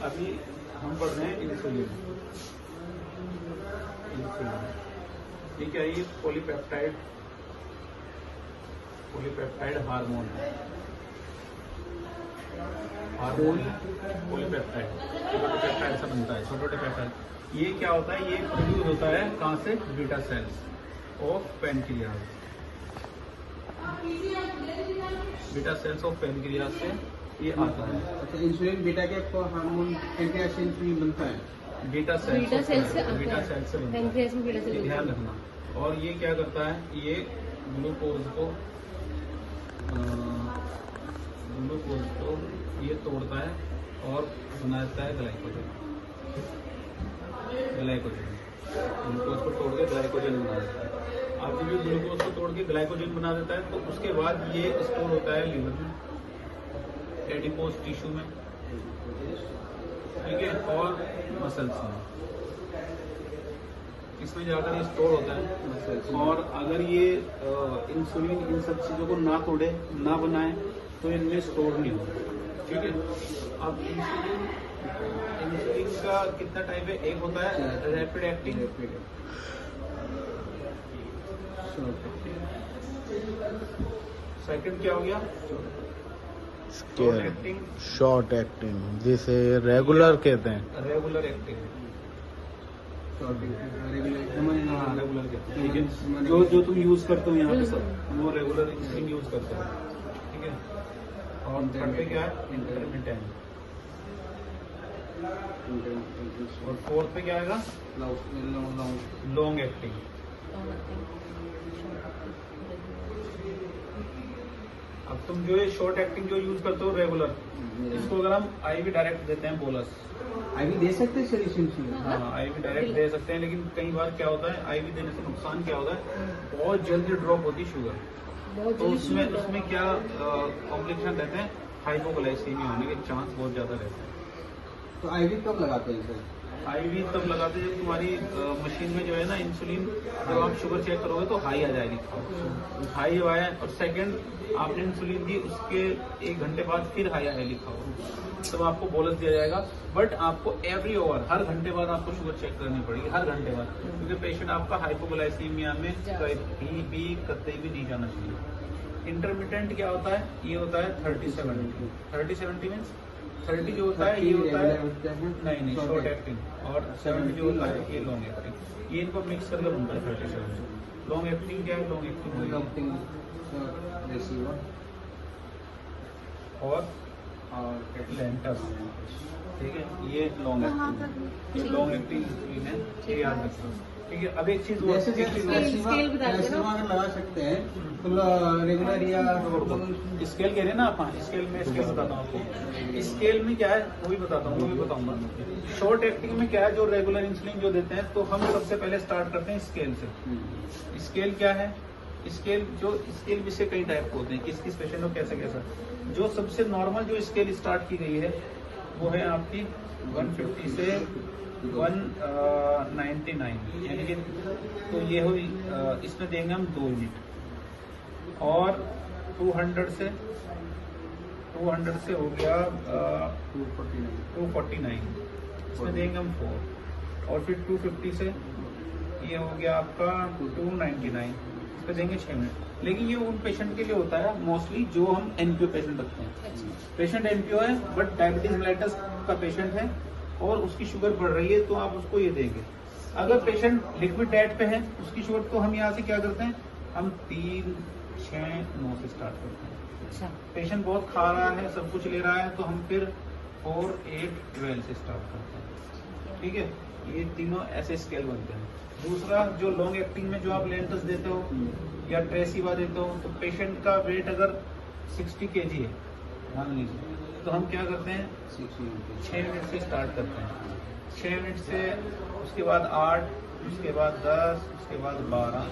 अभी हम पढ़ रहे हैं इंसुलिन। ठीक है, ये पॉलीपेप्टाइड हार्मोन पॉलीपेप्टाइड से बनता है, छोटे छोटे पेप्टाइड। ये क्या होता है, ये प्रोड्यूस होता है कहाँ से? Beta cells of pancreas. Beta cells of pancreas से ये आता है। अच्छा, इंसुलिन बीटा के हार्मोन पैनक्रियाज से इंसुलिन बनता है। बीटा सेल्स से पैनक्रियाज में बीटा सेल ध्यान रखना। और ये क्या करता है, ये ग्लूकोज को ये तोड़ता है और बनाता है ग्लाइकोजन। ग्लूकोज को तोड़ के ग्लाइकोजन बना देता है। अब जब ये ग्लूकोज को तोड़ के ग्लाइकोजन बना देता है तो उसके बाद ये स्टोर होता है लीवर में, एडिपोज टिश्यू में, ठीक है, और मसल्स में। इसमें जाकर ये स्टोर होता है। और अगर ये इंसुलिन इन सब चीजों को ना तोड़े, ना बनाए, तो इनमें स्टोर नहीं होगा। ठीक है। अब इंसुलिन का कितना टाइप है? एक होता है रैपिड एक्टिंग, सेकंड क्या हो गया? शॉर्ट एक्टिंग, जिसे रेगुलर कहते हैं। रेगुलर एक्टिंग, रेगुलर कहते हैं। ठीक है, जो तुम यूज करते हो यहाँ पे सब, वो रेगुलर इंसुलिन यूज करते हो। ठीक है। और थर्ड पे क्या है? इंटरमिटेंट। और फोर्थ पे क्या आएगा? Long acting. अब तुम जो ये शॉर्ट एक्टिंग जो यूज करते हो रेगुलर, इसको अगर हम आईवी डायरेक्ट देते हैं, बोलस आईवी दे सकते हैं सॉल्यूशन। हाँ, आईवी डायरेक्ट दे सकते हैं, लेकिन कई बार क्या होता है, आईवी देने से नुकसान क्या होता है, बहुत जल्दी ड्रॉप होती है शुगर। तो उसमें क्या कॉम्प्लिकेशन रहते हैं, हाइपोग्लाइसीमिया होने के चांस बहुत ज्यादा रहते हैं। तो आईवी कब लगाते हैं सर? आईवी तब लगाते हैं जब तुम्हारी मशीन में जो है ना इंसुलिन, जब आप शुगर चेक करोगे तो हाई आ जाएगी, हाई आया और सेकंड आपने इंसुलिन दी, उसके 1 घंटे बाद फिर हाई आया लिखा हो, तब आपको बोलस दिया जाएगा। बट आपको एवरी ओवर, हर घंटे बाद आपको शुगर चेक करनी पड़ेगी, हर घंटे बाद, क्योंकि पेशेंट आपका हाइपोग्लाइसीमिया में भी कतई भी नहीं जाना चाहिए। इंटरमिटेंट क्या होता है? ये होता है 30-70 मीन्स 30 जो होता है ये होता है नहीं शॉर्ट एक्टिंग, और 70 जो होता है ये लॉन्ग एक्टिंग। ये इनको मिक्स करके बनता है 30-70। लॉन्ग एक्टिंग क्या है? लॉन्ग एक्टिंग और लेंटस। ठीक है, ये लॉन्ग एक्टिंग है, ये याद रखना। ठीक है। अब एक चीज लगा सकते हैं तो रेगुलर या स्केल कह रहे हैं ना आप? स्केल में बताता हूँ आपको। स्केल में क्या है वो भी बताता हूँ, वो भी बताऊंगा। शॉर्ट एक्टिंग में क्या है, जो रेगुलर इंसुलिन जो देते हैं, तो हम सबसे पहले स्टार्ट करते हैं स्केल से। स्केल क्या है? स्केल भी से कई टाइप के होते हैं, किस किस पेशेंट को कैसा कैसा। जो सबसे नॉर्मल जो स्केल स्टार्ट की गई है वो है आपकी 150 से 199, यानी कि तो ये हुई, इसमें देंगे हम 2 यूनिट। और 200 से हो गया 249, इसमें देंगे हम 4। और फिर 250 से ये हो गया आपका 299, इस पे देंगे 6 मिनट। लेकिन ये उन पेशेंट के लिए होता है मोस्टली जो हम एनपीओ पेशेंट रखते हैं। पेशेंट एनपीओ है बट डायबिटीज मेलिटस का पेशेंट है और उसकी शुगर बढ़ रही है, तो आप उसको ये देंगे। अगर पेशेंट लिक्विड डाइट पे है, उसकी शुगर, तो हम यहाँ से क्या करते हैं, हम 3, 6, 9 से स्टार्ट करते हैं। अच्छा। पेशेंट बहुत खा रहा है, सब कुछ ले रहा है, तो हम फिर 4, 8, 12 से स्टार्ट करते हैं। ठीक है, ये तीनों ऐसे स्केल बनते हैं। दूसरा, जो लॉन्ग एक्टिंग में जो आप लेंटस देते हो या ट्रेसिवा देते हो, तो पेशेंट का वेट अगर 60 kg है मान लीजिए, तो हम क्या करते हैं 6 मिनट से स्टार्ट करते हैं। 6 मिनट से, उसके बाद 8, उसके बाद 10, उसके बाद 12,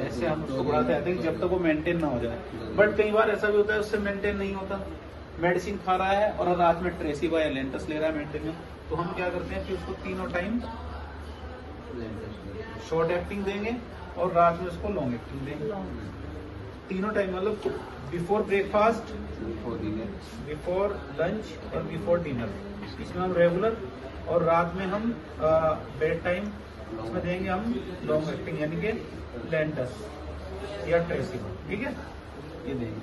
ऐसे हम उसको बढ़ाते रहते हैं जब तक वो मेंटेन ना हो जाए। बट कई बार ऐसा भी होता है उससे मेंटेन नहीं होता, मेडिसिन खा रहा है और रात में ट्रेसिवा या लेंटस ले रहा है मेंटेन में, तो हम क्या करते हैं कि उसको तीनों टाइम शॉर्ट एक्टिंग देंगे और रात में उसको लॉन्ग एक्टिंग देंगे। तीनों टाइम मतलब बिफोर ब्रेकफास्ट, बिफोर लंच और बिफोर डिनर। इसमें हम रेगुलर, और रात में हम बेड टाइम उसमें देंगे हम लॉन्ग एक्टिंग यानी कि लेंटस या ट्रेसिम। ठीक है, ये देंगे।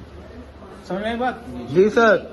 समझ में आई बात? जी सर।